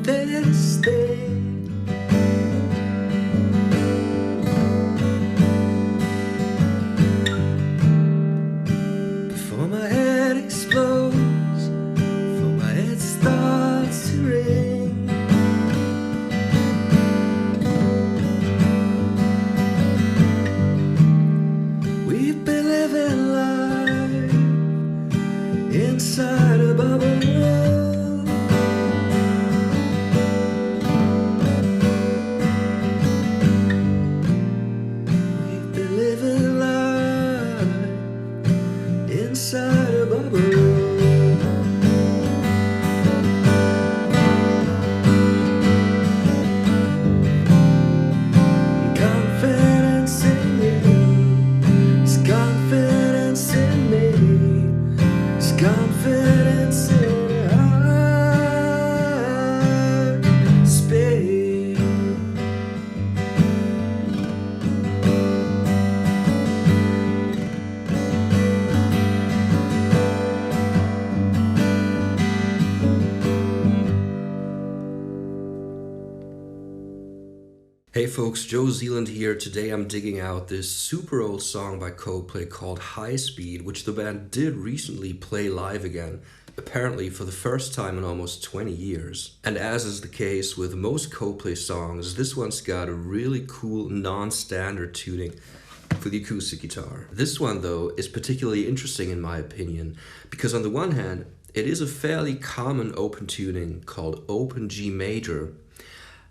this thing. Before my head explodes, before my head starts to ring. We've been living life inside a bubble. We've been living life inside a bubble. Confidence in you, it's confidence in me, it's confidence in our space. Hey folks, Joe Zealand here. Today I'm digging out this super old song by Coldplay called High Speed, which the band did recently play live again, apparently for the first time in almost 20 years. And as is the case with most Coldplay songs, this one's got a really cool non-standard tuning for the acoustic guitar. This one though is particularly interesting in my opinion, because on the one hand, it is a fairly common open tuning called open G major.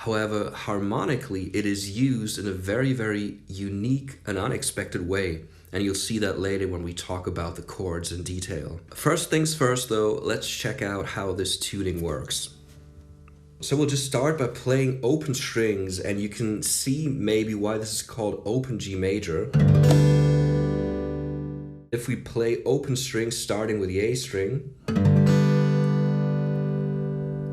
However, harmonically, it is used in a very, very unique and unexpected way. And you'll see that later when we talk about the chords in detail. First things first though, let's check out how this tuning works. So we'll just start by playing open strings, and you can see maybe why this is called open G major. If we play open strings starting with the A string,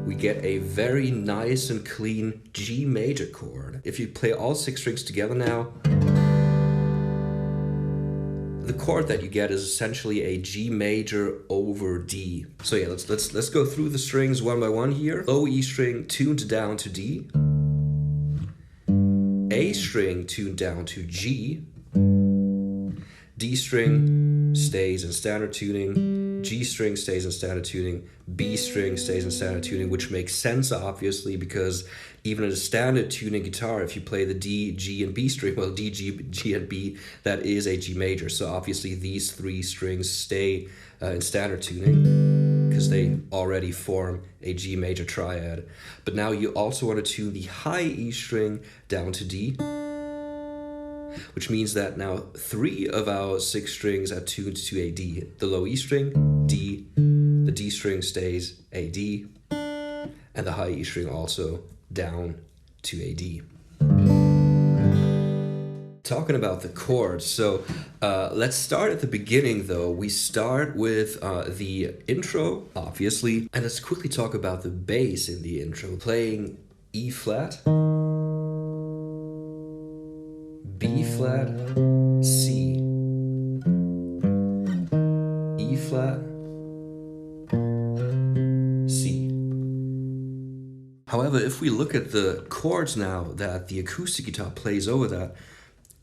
we get a very nice and clean G major chord. If you play all 6 strings together now, the chord that you get is essentially a G major over D. So yeah, let's go through the strings one by one here. Low E string tuned down to D, A string tuned down to G, D string stays in standard tuning, G string stays in standard tuning, B string stays in standard tuning, which makes sense obviously because even in a standard tuning guitar, if you play the D, G, and B string, well, D, G, and B, that is a G major. So obviously these 3 strings stay in standard tuning because they already form a G major triad. But now you also want to tune the high E string down to D, which means that now 3 of our 6 strings are tuned to a D. The low E string, D, the D string stays a D, and the high E string also down to a D. Talking about the chords, so let's start at the beginning though. We start with the intro, obviously, and let's quickly talk about the bass in the intro. Playing E flat, B flat, C, E flat, C. However, if we look at the chords now that the acoustic guitar plays over that,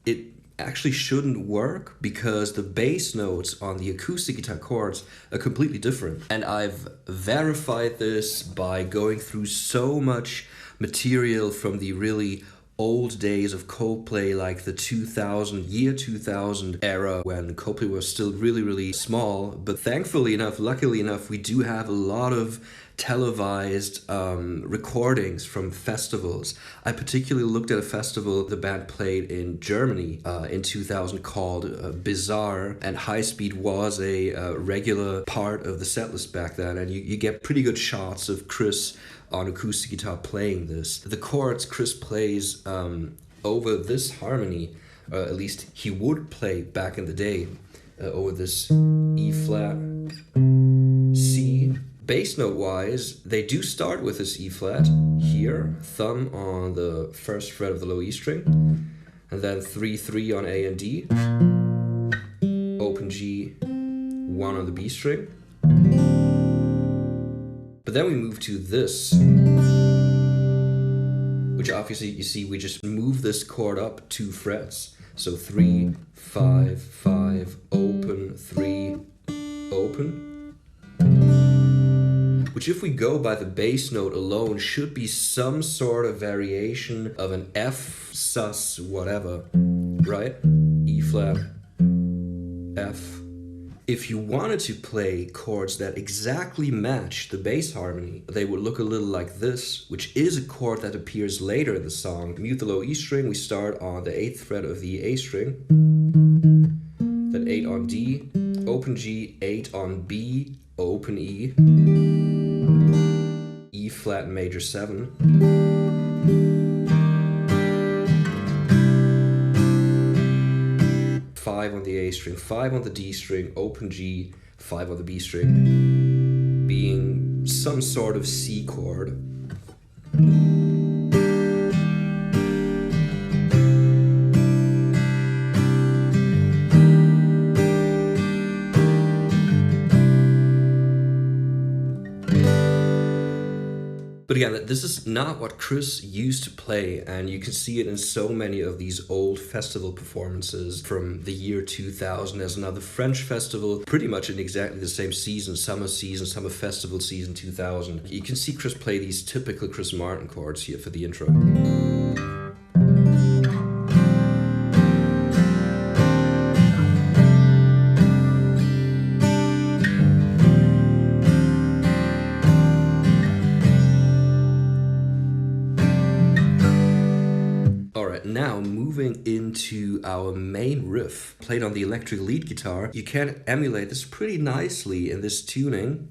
it actually shouldn't work because the bass notes on the acoustic guitar chords are completely different. And I've verified this by going through so much material from the really old days of Coldplay, like the 2000 era, when Coldplay was still really, really small. But thankfully enough, luckily enough, we do have a lot of televised recordings from festivals. I particularly looked at a festival the band played in Germany in 2000 called Bizarre, and High Speed was a regular part of the setlist back then, and you get pretty good shots of Chris on acoustic guitar playing this. The chords Chris plays over this harmony, at least he would play back in the day, over this E flat, C. Bass note wise, they do start with this E flat here, thumb on the first fret of the low E string, and then 3-3 on A and D, open G, 1 on the B string. But then we move to this. which obviously you see we just move this chord up 2 frets. So 3, 5, 5, open, 3, open. Which if we go by the bass note alone should be some sort of variation of an F sus whatever, right? E flat, F. If you wanted to play chords that exactly match the bass harmony, they would look a little like this, which is a chord that appears later in the song. Mute the low E string, we start on the 8th fret of the A string, then 8 on D, open G, 8 on B, open E, E flat major 7, on the A string, 5 on the D string, open G, 5 on the B string, being some sort of C chord. But again, this is not what Chris used to play, and you can see it in so many of these old festival performances from the year 2000. There's another French festival, pretty much in exactly the same season, summer festival season 2000. You can see Chris play these typical Chris Martin chords here for the intro. Now moving into our main riff, played on the electric lead guitar, you can emulate this pretty nicely in this tuning.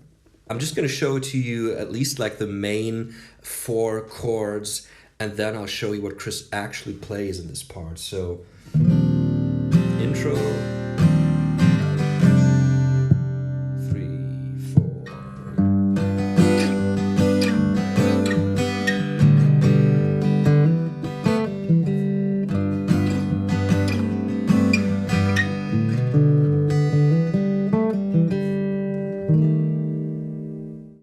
I'm just going to show it to you at least like the main 4 chords, and then I'll show you what Chris actually plays in this part. So, intro.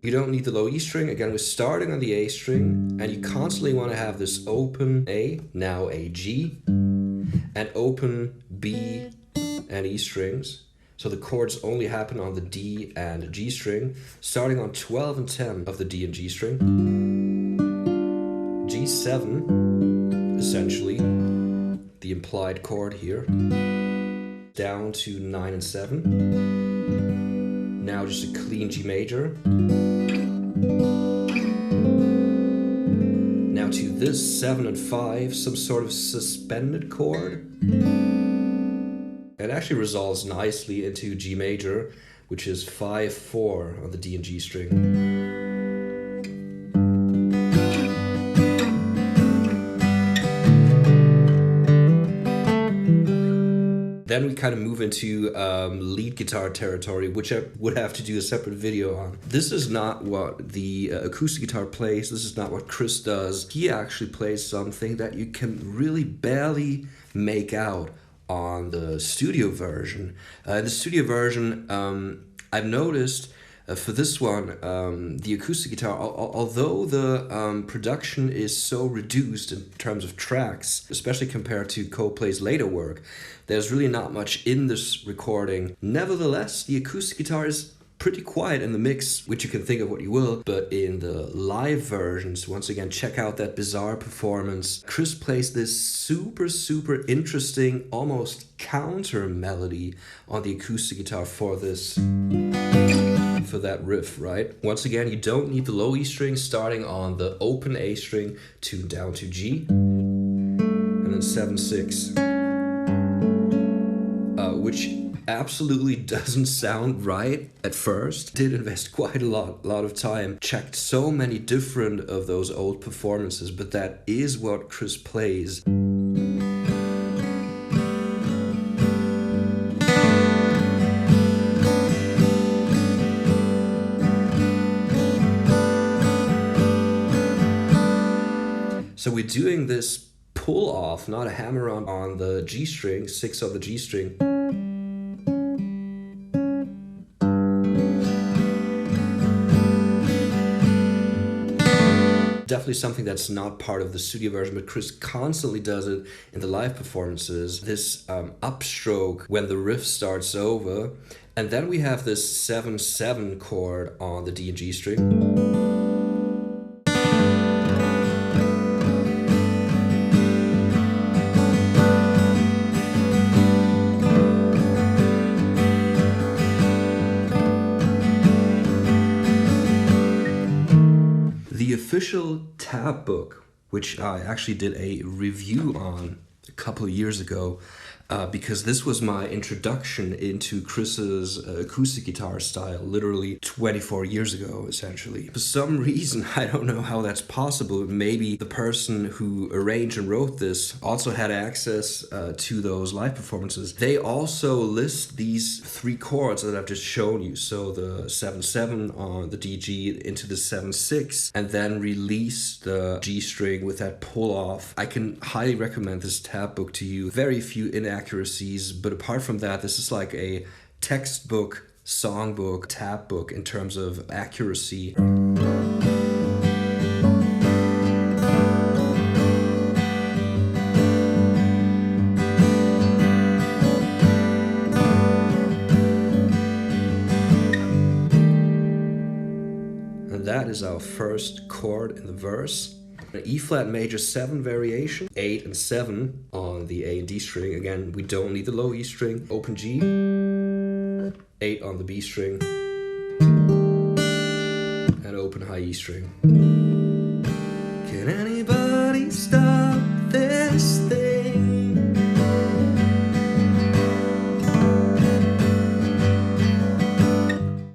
You don't need the low E string. Again, we're starting on the A string, and you constantly want to have this open A, now a G, and open B and E strings. So the chords only happen on the D and G string, starting on 12 and 10 of the D and G string. G7, essentially, the implied chord here, down to 9 and 7. Now just a clean G major. Now to this 7 and 5, some sort of suspended chord. It actually resolves nicely into G major, which is 5-4 on the D and G string. Then we kind of move into lead guitar territory, which I would have to do a separate video on. This is not what the acoustic guitar plays. This is not what Chris does. He actually plays something that you can really barely make out on the studio version. In the studio version, I've noticed for this one, the acoustic guitar, although the production is so reduced in terms of tracks, especially compared to Coldplay's later work, there's really not much in this recording. Nevertheless, the acoustic guitar is pretty quiet in the mix, which you can think of what you will, but in the live versions, once again, check out that bizarre performance. Chris plays this super interesting, almost counter melody on the acoustic guitar for that riff, right? Once again, you don't need the low E string, starting on the open A string, tuned down to G, and then 7-6, which absolutely doesn't sound right at first. Did invest quite a lot of time, checked so many different of those old performances, but that is what Chris plays. So we're doing this pull off, not a hammer on the G string, 6 on the G string. Definitely something that's not part of the studio version, but Chris constantly does it in the live performances. This upstroke when the riff starts over. And then we have this 7/7 chord on the D and G string. The official tab book, which I actually did a review on a couple of years ago, because this was my introduction into Chris's acoustic guitar style literally 24 years ago, essentially. For some reason, I don't know how that's possible. Maybe the person who arranged and wrote this also had access to those live performances. They also list these three chords that I've just shown you. So the 7/7 on the DG into the 7/6, and then release the G string with that pull off. I can highly recommend this tab book to you. Very few inaccuracies, but apart from that, this is like a textbook, songbook, tab book in terms of accuracy. And that is our first chord in the verse. An E flat major 7 variation, 8 and 7 on the A and D string. Again, we don't need the low E string. Open G, 8 on the B string, and open high E string. Can anybody stop this thing?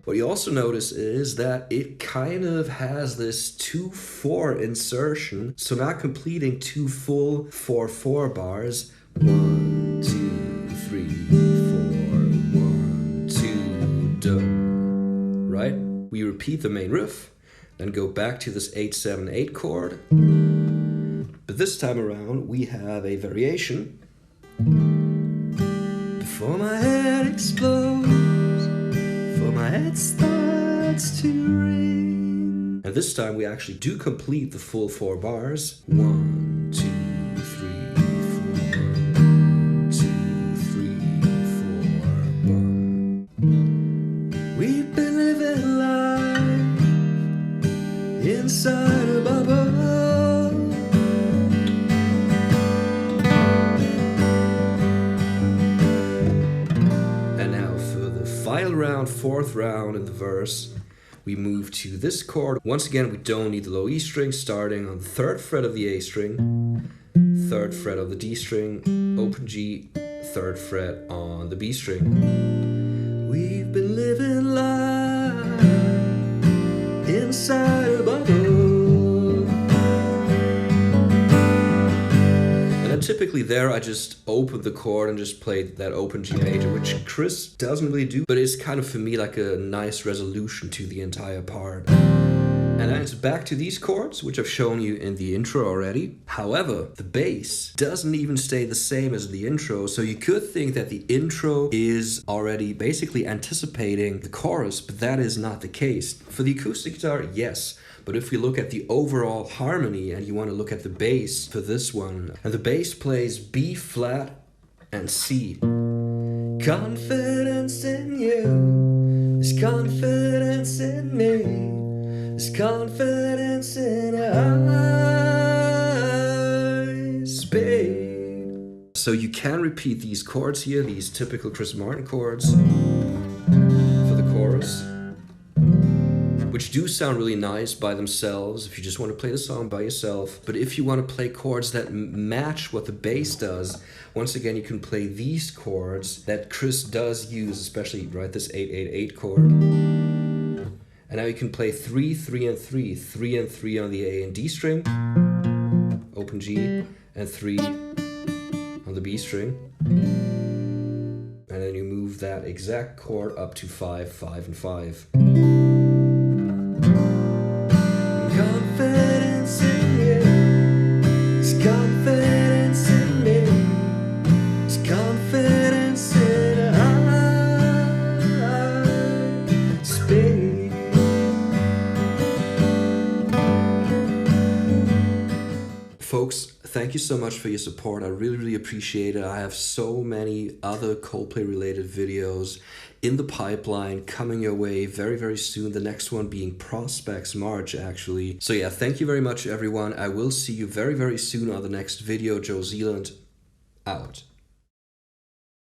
What you also notice is that it kind of has this 2/4 insertion, so not completing 2 full 4/4 bars. 1, 2, 3, 4, 1, 2, do. Right? We repeat the main riff, then go back to this 8/7/8 chord. But this time around, we have a variation. Before my head explodes, my head starts to ring. And this time we actually do complete the full 4 bars. 1, 2, 3, 4. 1, 2, 3, 4. 1. We've been living life inside a bubble. Final round, 4th round in the verse, we move to this chord. Once again, we don't need the low E string, starting on the 3rd fret of the A string, 3rd fret of the D string, open G, 3rd fret on the B string. We've been living life inside a bubble. Typically there I just open the chord and just play that open G major, which Chris doesn't really do, but it's kind of for me like a nice resolution to the entire part. And then it's back to these chords, which I've shown you in the intro already. However, the bass doesn't even stay the same as the intro, so you could think that the intro is already basically anticipating the chorus, but that is not the case. For the acoustic guitar, yes. But if we look at the overall harmony and you want to look at the bass for this one, and the bass plays B flat and C. Confidence in you, there's confidence in me, there's confidence in us, babe. So you can repeat these chords here, these typical Chris Martin chords for the chorus, which do sound really nice by themselves if you just want to play the song by yourself. But if you want to play chords that match what the bass does, once again you can play these chords that Chris does use, especially right this 8/8/8 chord. And now you can play 3, 3, and 3, 3 and 3 on the A and D string, open G, and 3 on the B string. And then you move that exact chord up to 5, 5, and 5. Confidence in you, it's confidence in me, it's confidence in us, babe. Folks, thank you so much for your support. I really, really appreciate it. I have so many other Coldplay related videos in the pipeline coming your way very, very soon. The next one being Prospects March, actually. So yeah, thank you very much, everyone. I will see you very, very soon on the next video. Joe Zealand, out.